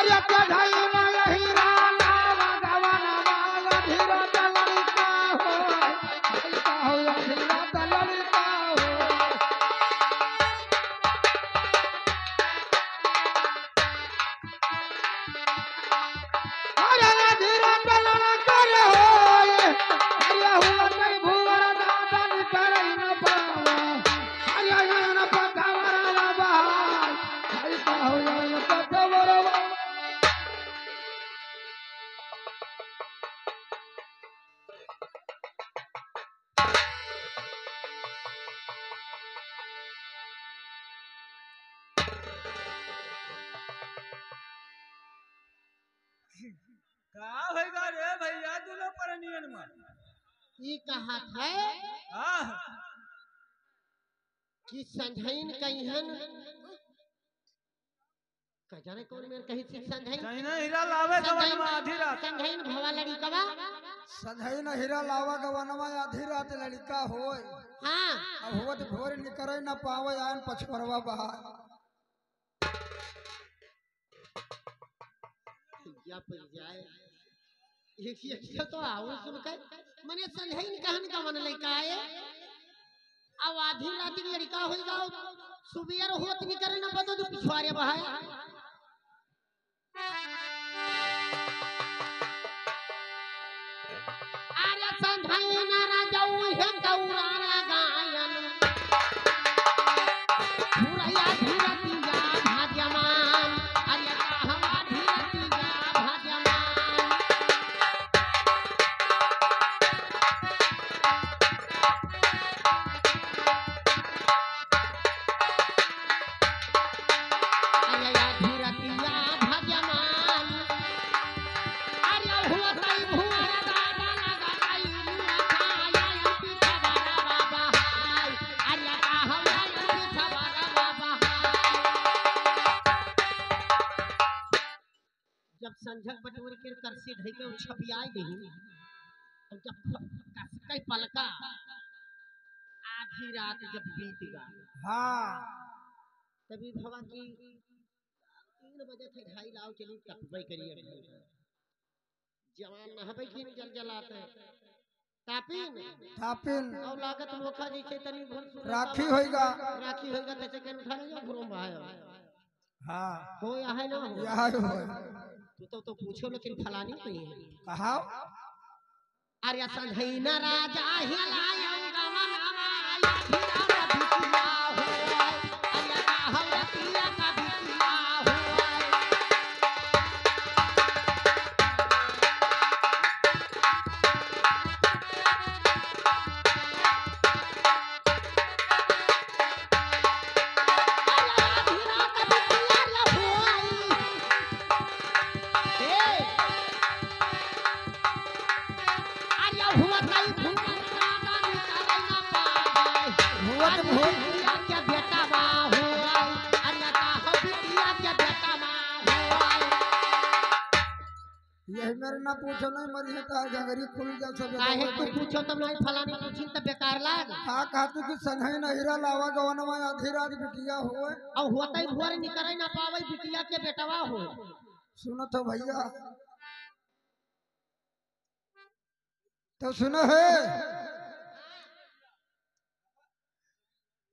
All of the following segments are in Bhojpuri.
अरे चढ़ाई ना यही राना गवन माला धीरा लड़का हो लड़का हो धीरा लड़का हो अरे धीरा लड़का हो अरे हुआ नहीं भूवर दादा करे न पावा अरे न पकावरा बहार लड़का हो न पकावरा का होएगा रे भैया दोनों परनियन में ई कहा है हां कि संझाइन कहिन का जाने कौन मेरे कही थी संझाइन चाइना हीरा लावे गवन में आधी रात संझाइन भवा लड़कवा सधई न हीरा लावा गवनमा आधी रात लड़का होय हां अब होत भोर निकरे न पावे आन पछपरवा बहार या पर जाए एक तो आओ सुन के मने संझाइन कहन का मन लड़का आए अब आधी रात की लड़का हो जाओ सुबेर होत नहीं करे ना बतो तो पिछवारे बहाए अरे संझाइन राजा है गौराना गायन भुरैया धीरतिया भाग्यमान अरे कहवा धीरतिया भाग्यमान अरे धीरतिया भाग्यमान अरे हुआ तई भुवर दादा लगा तई खाया पिछवारा बाबा हाय अरे कहवा पिछवारा बाबा जब संझक बटोर के करसी ढई के छपियाई देही और जब कसकई पलका आधी रात जब बीत गई हां तभी भवा की 3 बजे थे ढाई लाओ चली तपबई करिए जवान नहबई की जल जलाते तापिन थापिन और लागत मोखा जैसे तनी भर राखी होएगा तैसे के उठा ले घरों भाई हां हो है ना हो यही होय तू तो पूछो लेकिन फलानी नहीं है कहा अरे संधैन राजा हिलायं गवन आया धीरा बिटिया हो अरे कहवतिया का बिटिया हो यही मेरे ना पूछो नहीं मरी है तार घंगरी खुल जा सब काहे तू पूछो तब नहीं फलानी पूछी तब बेकार लाग का कहतु कि सनहई न हीरा लावा गवनमा आधी रात बिटिया होए और होता ही भोर निकरे ना पावे बिटिया के बेटवा हो सुनो तो भैया तो सुनो है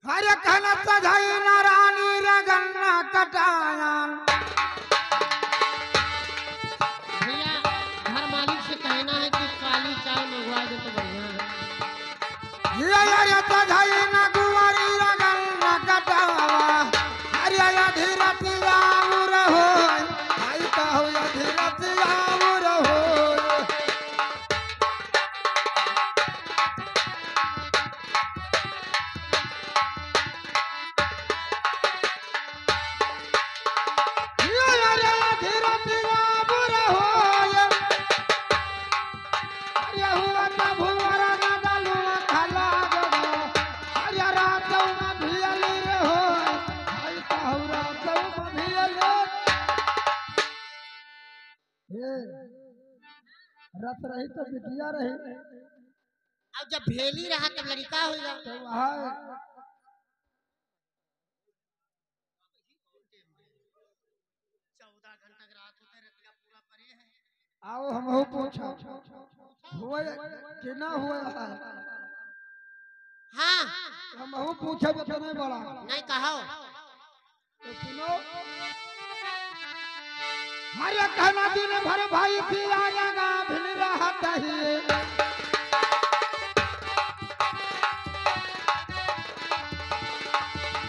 हरे कहना सधई न रानी रे गन्ना कटायान भैया घर मालिक से कहना है कि काली चाय मंगवा दे तो बढ़िया है ये यार सधई न गुवारी रे गन्ना कटावा हरे आधी रात आउर होय आई का हो आधी रात आउर होय रत रही तो बिटिया रही अब जब भेली रहा तब लड़का होगा तो वहाँ 14 घंटा रात आओ हम पूछा हुए कि ना हुए है हाँ हम पूछे कितने बड़ा नहीं कहो तो सुनो हरे कहना दिन भर भाई पिया लगा भिन रहत ही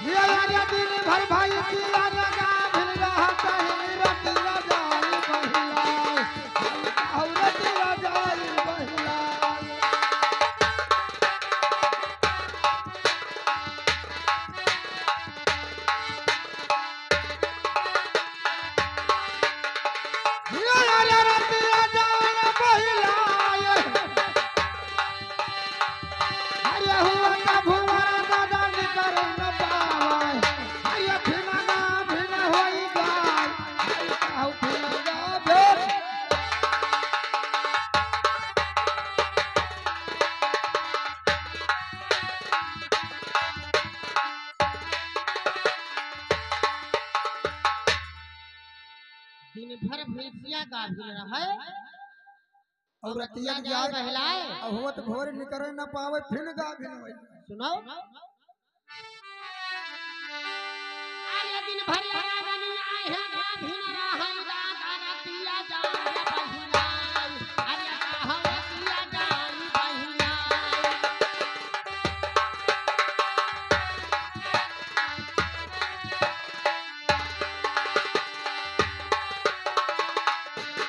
ये हरे दिन भर भाई पिया लगा भिन रहत ही रतिया जाई बहिला और रतिया जाई बहिला दिन भर भैंसिया गाभिन रहे और रतिया जाए जाए बहलाए होत भोर निकरे न पावे फिर गाभिन होई सुनो अरे दिन भर रावण आए हैं गाभिन रहे दादा रतिया जाए बहलाए अरे कहा रतिया जाए बहलाए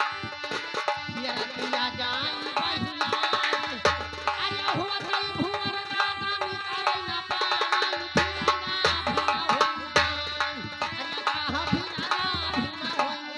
ये रतिया जाए बहलाए अरे हुआ कई भुवर दादा निकरे न पाए फिरंगा भिना होई अरे कहा भिना होई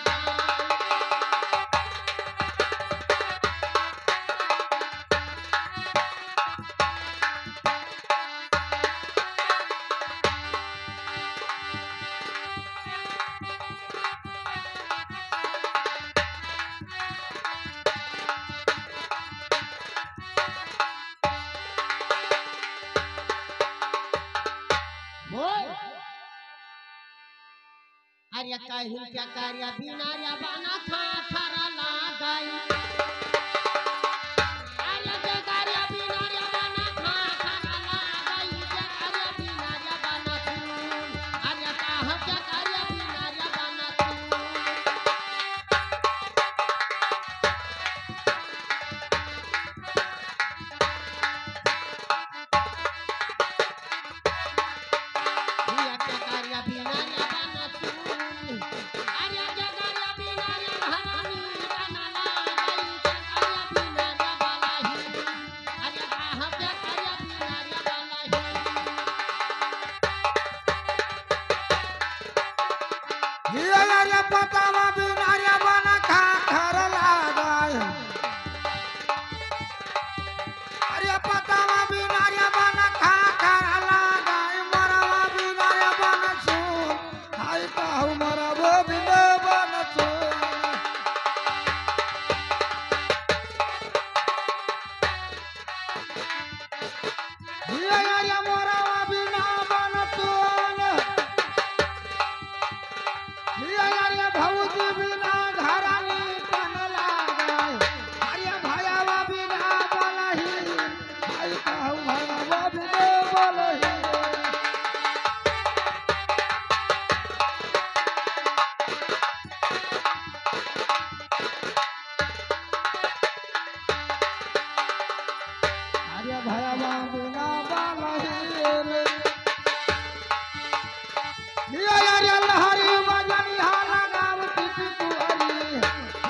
अरे कहीं क्या कार्य बिना रे बना खा खरा लगाई अरे जे कार्य बिना रे बना खा खरा लगाई जे कार्य बिना रे बना सुन अरे कहा जे कार्य बिना रे बना सुन ये क्या कार्य बिना रे बना सुन अरे जे कार्य बिना रे भरानी बना लगाई जे कार्य बिना रे बलाही अरे कहा जे कार्य बिना रे बलाही ये रे पतावा बिना रे बन खा घर लगाय अरे पतावा बिना रे बन खा घर लगाय मरवा बिना रे बन सुन हाय कहू मरवा बिना बन सुन ये रे मरवा बिना बन सुन ये भौजी बिना घरानी तन लगाय अरे भयावा बिना बोलही हाय कहू भयावा बिना बोलही अरे भयावा बिना बोलही अरे लहरी बजनिया लगाव टिटी कुहरी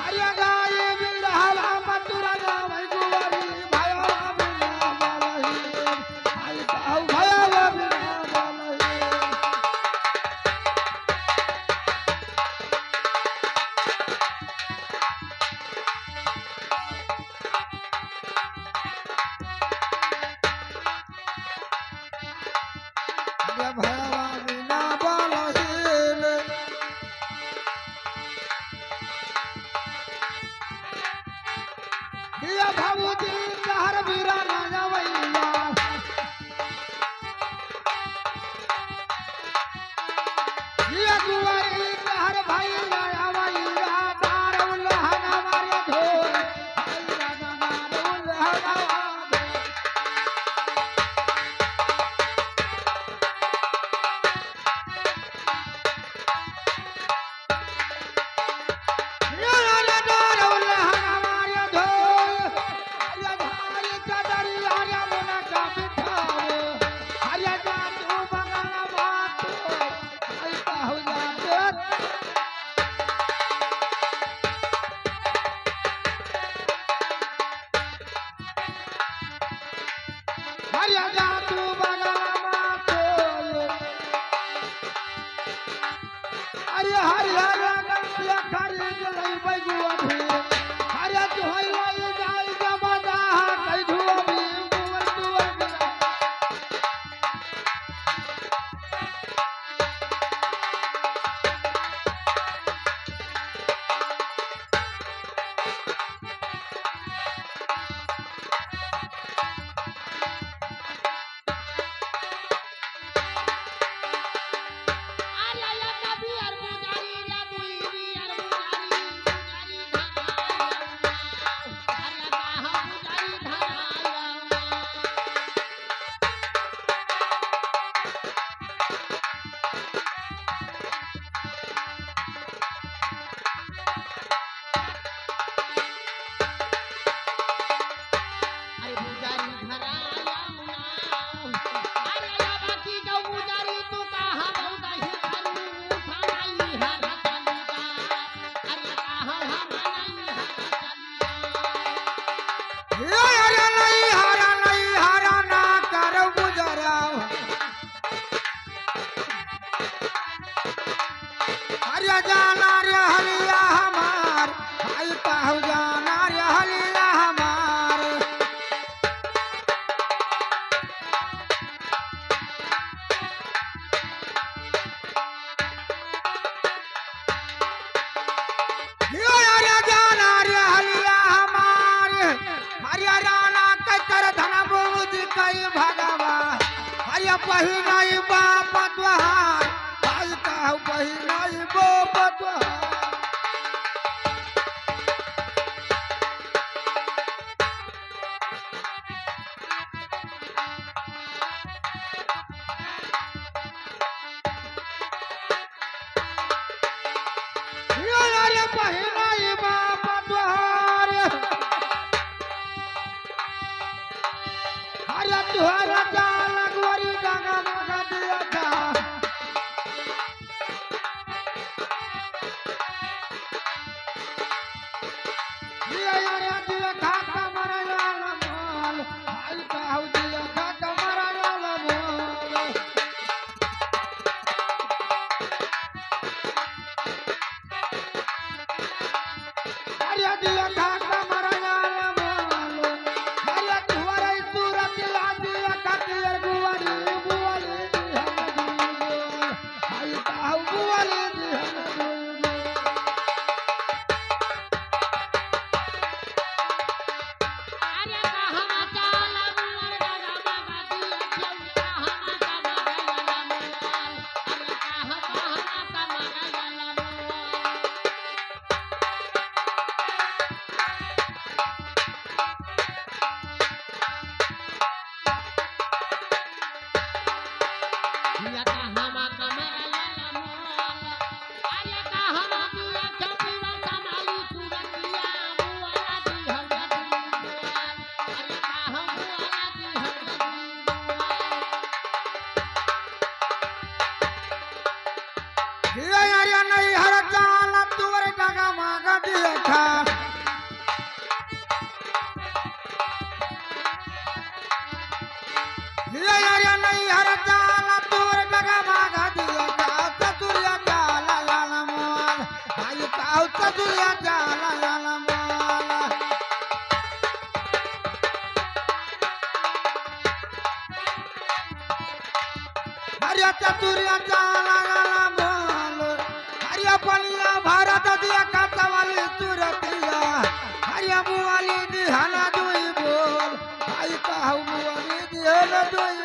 अरे गाय बिरहला मथुरा गावै गुवरी भयावा बिना बोलही हाय कहू भयावा बिना बोलही अरे भयावा बिना बोलही ये भौजी शहर बीरा न जवैया ये गुवरी शहर भैया आवैया दारू लहन मारे धो नहीं भगवा अरे पहिनाई बाप तुहार भाई कहू पहिनाई बाप तुहार अरे पहिनाई बाप तुहार अरे तुहरा जाल गोरी गंगा मगा दिया था अरे दिया खाता मरा लाल माल भाई कहू दिया खाता मरा लाल माल अरे दिया खाता मरा लाल माल अरे तुहरा सूरत लादिया कतियर बुआली बुआली भाई कहू बुआली अरे कहवा चाला मुअर दादा बाबा दिया चौका हमा का मगला मोल अरे कहवा हमा का मगला मोल दिया कहवा का मगला मोल अरे कहवा दिया चौकीवा संभाली सुरतिया मुअला दिहल गदी मोल अरे कहवा मुअला दिहल गदी मोल अरे नहीं हर चाल तुवर डगा मागा दिया था अरे नहीं हर चाल तुवर डगा मागा दिया था चतुरिया चाल लाल मोल भाई कहू चतुरिया चाल लाल मोल अरे चतुरिया चाल लाल मोल अरे पलिया भारत दिया कातवाली तुरतिया अरे मुआली दिहना दुई बोल भाई कहू मुआली दिहना दुई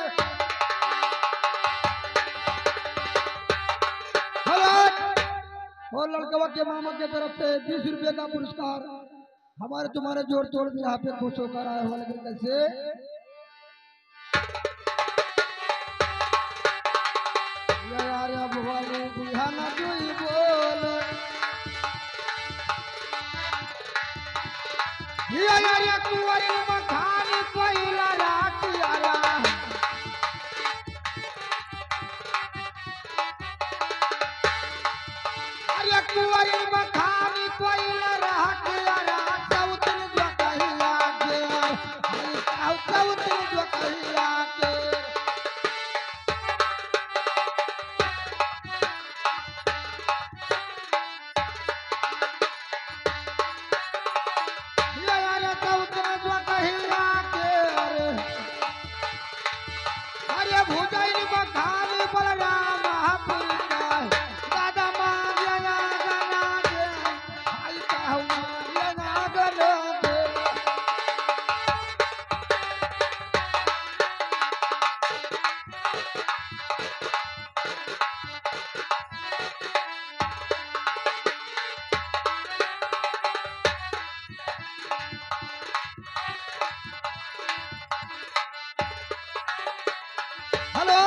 हेलो और लड़कवा के मामा के तरफ से 20 रुपए का पुरस्कार हमारे तुम्हारे जोड़ तोड़ भी यहाँ पे खुश होकर आए हो लेकिन कैसे यार भगवान दिहना दुई बोल यार कुंवरी मखानी पहिला रातियारा अरे कुंवरी मखानी पहिला रातियारा चौथन जो कहिया के अरे चौथन जो कहिया के अरे चौथन जो कहिया के अरे भुजैन मखानी बलराम महापुर का दादा मांगिया गना दे भाई कहू मांगिया गना दे हेलो